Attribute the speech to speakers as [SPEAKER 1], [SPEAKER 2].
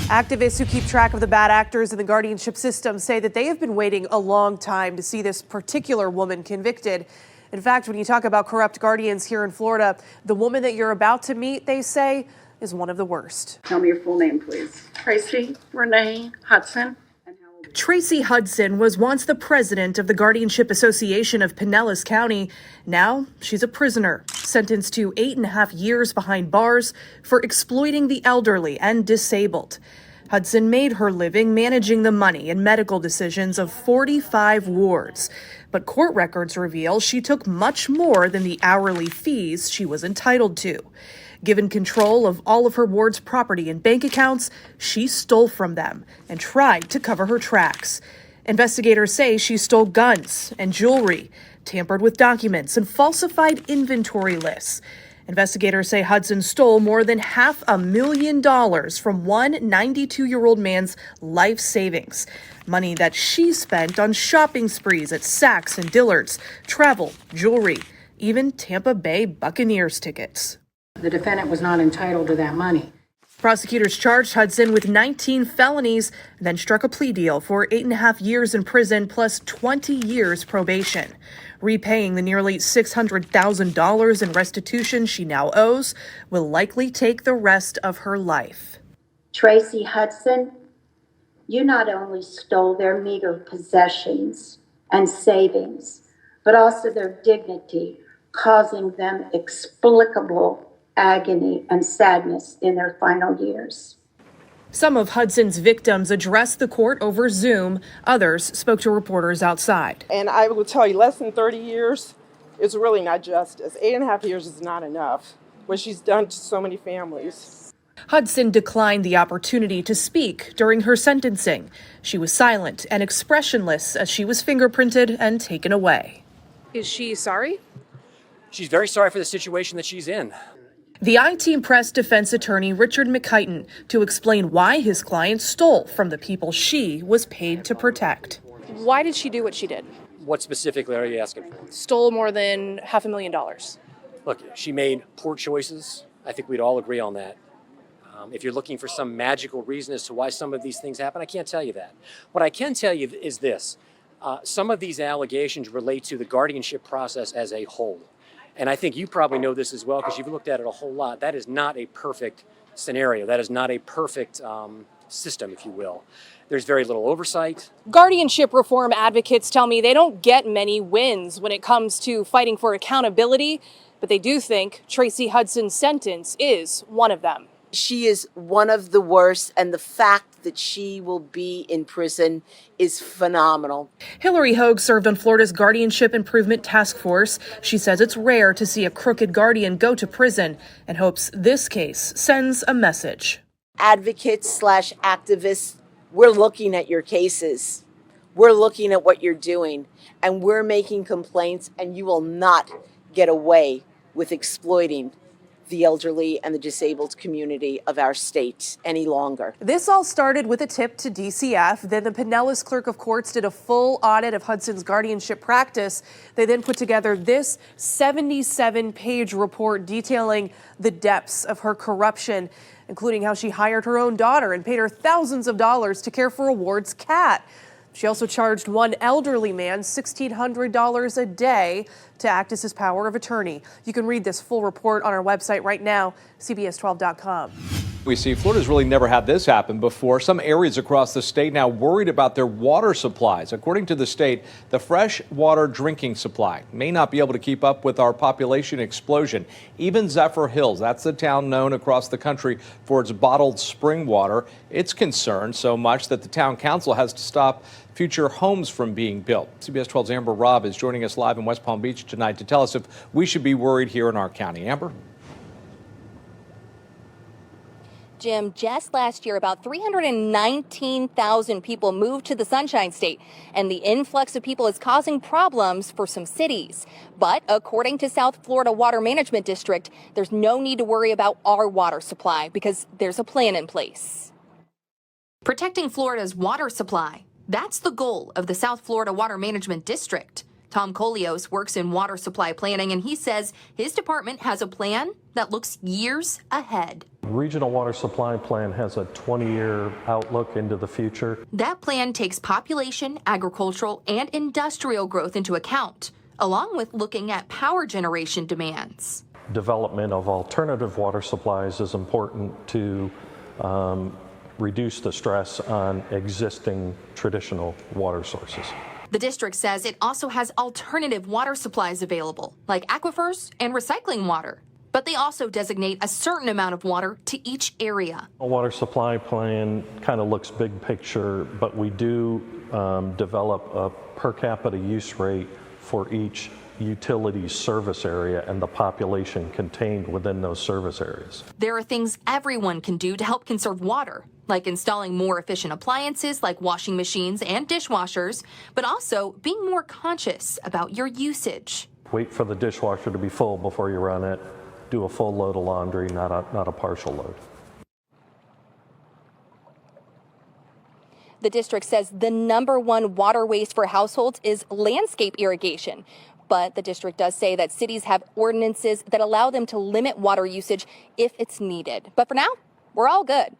[SPEAKER 1] Activists who keep track of the bad actors in the guardianship system say that they have been waiting a long time to see this particular woman convicted. In fact, when you talk about corrupt guardians here in Florida, the woman that you're about to meet, they say, is one of the worst.
[SPEAKER 2] Tell me your full name, please.
[SPEAKER 3] Traci Renee Hudson.
[SPEAKER 1] Traci Hudson was once the president of the Guardianship Association of Pinellas County. Now she's a prisoner, sentenced to 8.5 years behind bars for exploiting the elderly and disabled. Hudson made her living managing the money and medical decisions of 45 wards. But court records reveal she took much more than the hourly fees she was entitled to. Given control of all of her ward's property and bank accounts, she stole from them and tried to cover her tracks. Investigators say she stole guns and jewelry, tampered with documents, and falsified inventory lists. Investigators say Hudson stole more than $500,000 from one 92-year-old man's life savings, money that she spent on shopping sprees at Saks and Dillard's, travel, jewelry, even Tampa Bay Buccaneers tickets.
[SPEAKER 3] The defendant was not entitled to that money.
[SPEAKER 1] Prosecutors charged Hudson with 19 felonies, then struck a plea deal for 8.5 years in prison plus 20 years probation. Repaying the nearly $600,000 in restitution she now owes will likely take the rest of her life.
[SPEAKER 4] Traci Hudson, you not only stole their meager possessions and savings, but also their dignity, causing them inexplicable agony and sadness in their final years.
[SPEAKER 1] Some of Hudson's victims addressed the court over Zoom. Others spoke to reporters outside.
[SPEAKER 5] And I will tell you, less than 30 years is really not justice. 8.5 years is not enough. What she's done to so many families.
[SPEAKER 1] Hudson declined the opportunity to speak during her sentencing. She was silent and expressionless as she was fingerprinted and taken away. Is she sorry?
[SPEAKER 6] She's very sorry for the situation that she's in.
[SPEAKER 1] The I-Team pressed defense attorney Richard McKighton to explain why his client stole from the people she was paid to protect.
[SPEAKER 7] Why did she do what she did?
[SPEAKER 6] What specifically are you asking for?
[SPEAKER 7] Stole more than $500,000.
[SPEAKER 6] Look, she made poor choices. I think we'd all agree on that. If you're looking for some magical reason as to why some of these things happen, I can't tell you that. What I can tell you is this. Some of these allegations relate to the guardianship process as a whole. And I think you probably know this as well because you've looked at it a whole lot. That is not a perfect scenario. That is not a perfect system, if you will. There's very little oversight.
[SPEAKER 7] Guardianship reform advocates tell me they don't get many wins when it comes to fighting for accountability, but they do think Traci Hudson's sentence is one of them.
[SPEAKER 8] She is one of the worst, and the fact that she will be in prison is phenomenal.
[SPEAKER 1] Hillary Hogue served on Florida's Guardianship Improvement Task Force. She says it's rare to see a crooked guardian go to prison and hopes this case sends a message.
[SPEAKER 8] Advocates/activists, we're looking at your cases. We're looking at what you're doing, and we're making complaints, and you will not get away with exploiting the elderly and the disabled community of our state any longer.
[SPEAKER 1] This all started with a tip to DCF. Then the Pinellas Clerk of Courts did a full audit of Hudson's guardianship practice. They then put together this 77-page report detailing the depths of her corruption, including how she hired her own daughter and paid her thousands of dollars to care for a ward's cat. She also charged one elderly man $1,600 a day to act as his power of attorney. You can read this full report on our website right now, CBS12.com.
[SPEAKER 9] We see Florida's really never had this happen before. Some areas across the state now worried about their water supplies. According to the state, the fresh water drinking supply may not be able to keep up with our population explosion. Even Zephyr Hills, that's the town known across the country for its bottled spring water, it's concerned so much that the town council has to stop future homes from being built. CBS 12's Amber Robb is joining us live in West Palm Beach tonight to tell us if we should be worried here in our county. Amber?
[SPEAKER 10] Jim, just last year, about 319,000 people moved to the Sunshine State, and the influx of people is causing problems for some cities. But according to South Florida Water Management District, there's no need to worry about our water supply because there's a plan in place.
[SPEAKER 11] Protecting Florida's water supply, that's the goal of the South Florida Water Management District.
[SPEAKER 10] Tom Colios works in water supply planning, and he says his department has a plan that looks years ahead.
[SPEAKER 2] Regional Water Supply Plan has a 20-year outlook into the future.
[SPEAKER 10] That plan takes population, agricultural, and industrial growth into account, along with looking at power generation demands.
[SPEAKER 2] Development of alternative water supplies is important to reduce the stress on existing traditional water sources.
[SPEAKER 10] The district says it also has alternative water supplies available, like aquifers and recycling water. But they also designate a certain amount of water to each area.
[SPEAKER 2] A water supply plan kind of looks big picture, but we do develop a per capita use rate for each utility service area and the population contained within those service areas.
[SPEAKER 10] There are things everyone can do to help conserve water, like installing more efficient appliances like washing machines and dishwashers, but also being more conscious about your usage.
[SPEAKER 2] Wait for the dishwasher to be full before you run it. Do a full load of laundry, not a partial load.
[SPEAKER 10] The district says the #1 water waste for households is landscape irrigation. But the district does say that cities have ordinances that allow them to limit water usage if it's needed. But for now, we're all good.